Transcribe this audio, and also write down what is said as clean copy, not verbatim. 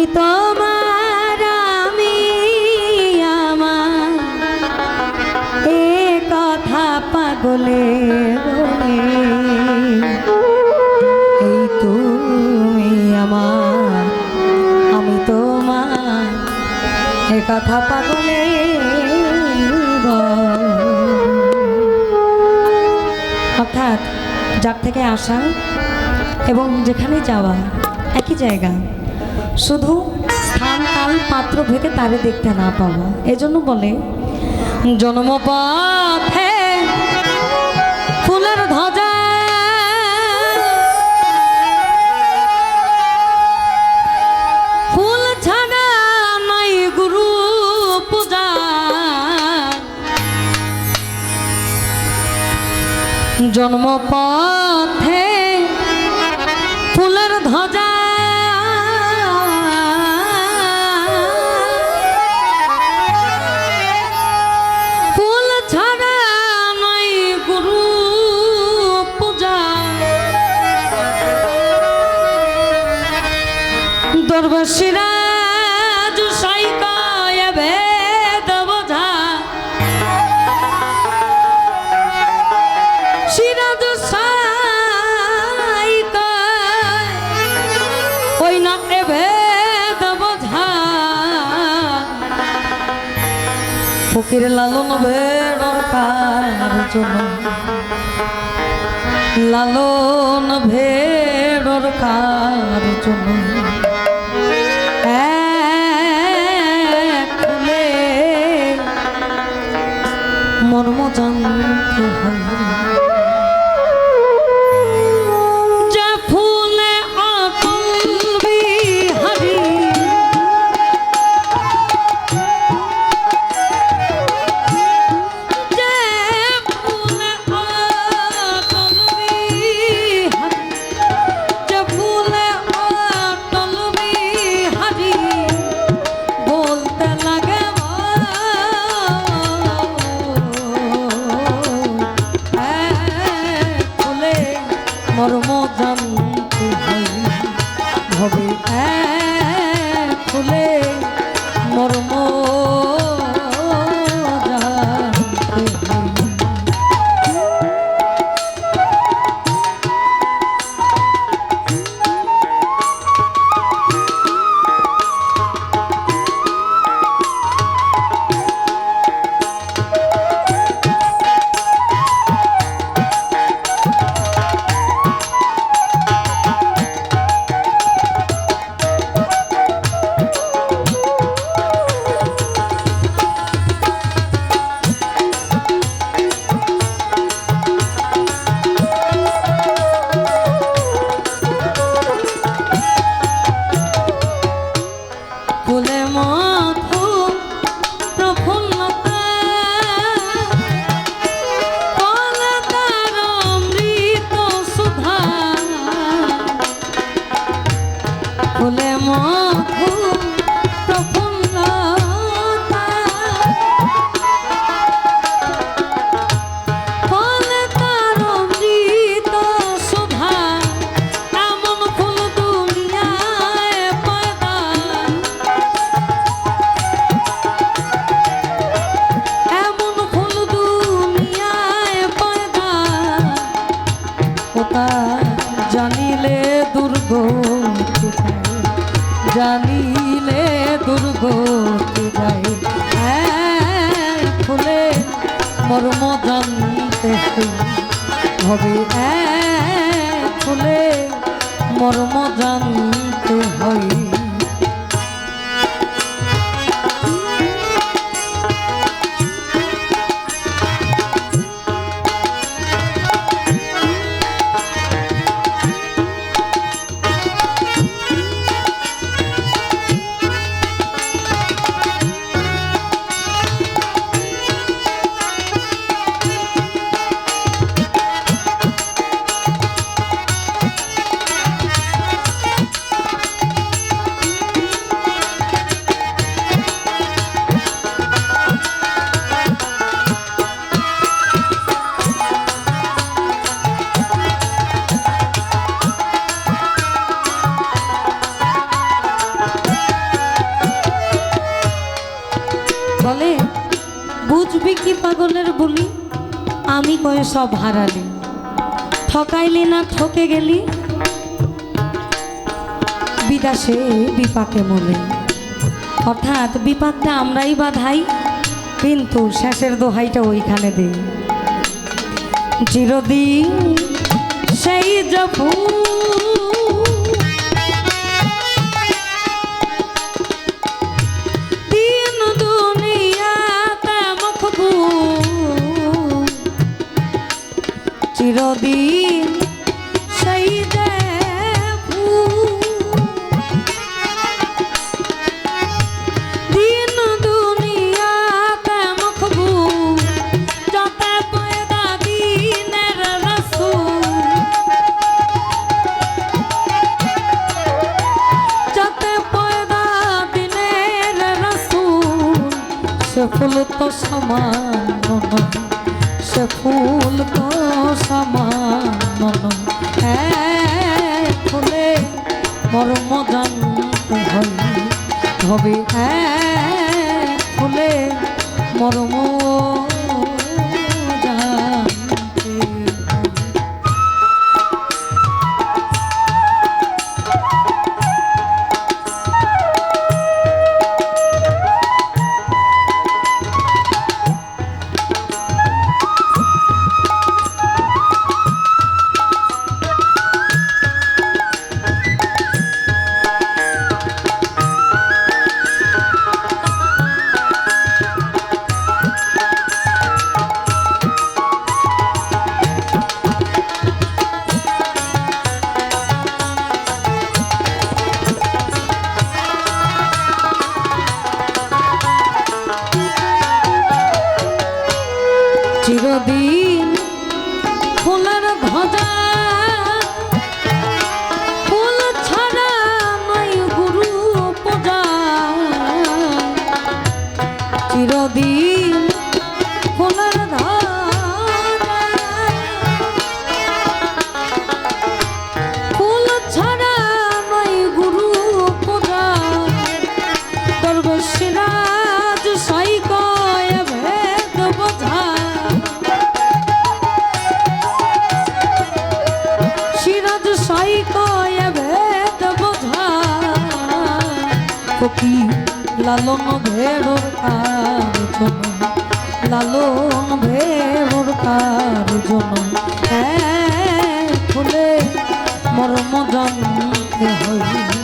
আমি তোমার আমি আমার এ কথা পাগলে বলে এই তুমি আমার আমি তোমার এ কথা পাগলে অর্থাৎ যার থেকে আসা এবং যেখানে যাওয়া একই জায়গা, শুধু স্থান কাল পাত্র ভেদে তারে দেখতে না পাওয়া। এজন্য বলে জন্মপথে ফুলের ধ্বজা ফুল ছাড়া নাই গুরু পূজা, জন্মপথে ফুলের ধ্বজা ফুল ছাড়া নাই গুরু পূজা, দরবেশিরা জুসাই কয় ভেদ বোঝা, সিরাজ সাই কয় ওই না এ ভেদ বোঝা, ফকির লালন ভেড়র কার জন্য, লালন ভেড়র কার জন্য ফুলে মর্ম জানতে হয়। মর্ম জানতে হবে ফুলে মর্ম জানিলে দুর্গতি জানিলে দুর্গতি যায় ফুলে মর্ম জানতে হবে ফুলে মর্ম জানতে হয়। তুই কি পাগলের বলি, আমি কয়ে সব হারালি, ঠকাইলি না ঠকে গেলি, বিদাসে বিপাকে মলে। অর্থাৎ বিপাকটা আমরাই বাধাই, কিন্তু শেষের দোহাইটা ওইখানে দেই। চিরদিন সেই জপু দিন দুনিয়াতে মখবু, চিরদিন সেই জপু দিন দুনিয়াতে মখবু, যতে পয়দা দিনের রাসূল, যতে পয়দা দিনের রাসূল, সে ফুল তো সামান্য নয়, সে ফুল তো সামান্য নয়, এক ফুলে মর্ম জানতে হবে, এক ফুলে মর্ম জানতে হবে। চিরদিন ফুলের ভজা, ফুল ছাড়া নয় গুরু পূজা, চিরদিন ফুলের ধারা, ফুল ছাড়া নয় গুরু পূজা, দরবেশরাজ সাই কয় ভেদ বোঝা, লালন ভেড়োর কার্জন, লালন ভেড়োর কার্জন, ফুলে মর্ম জানতে হয়।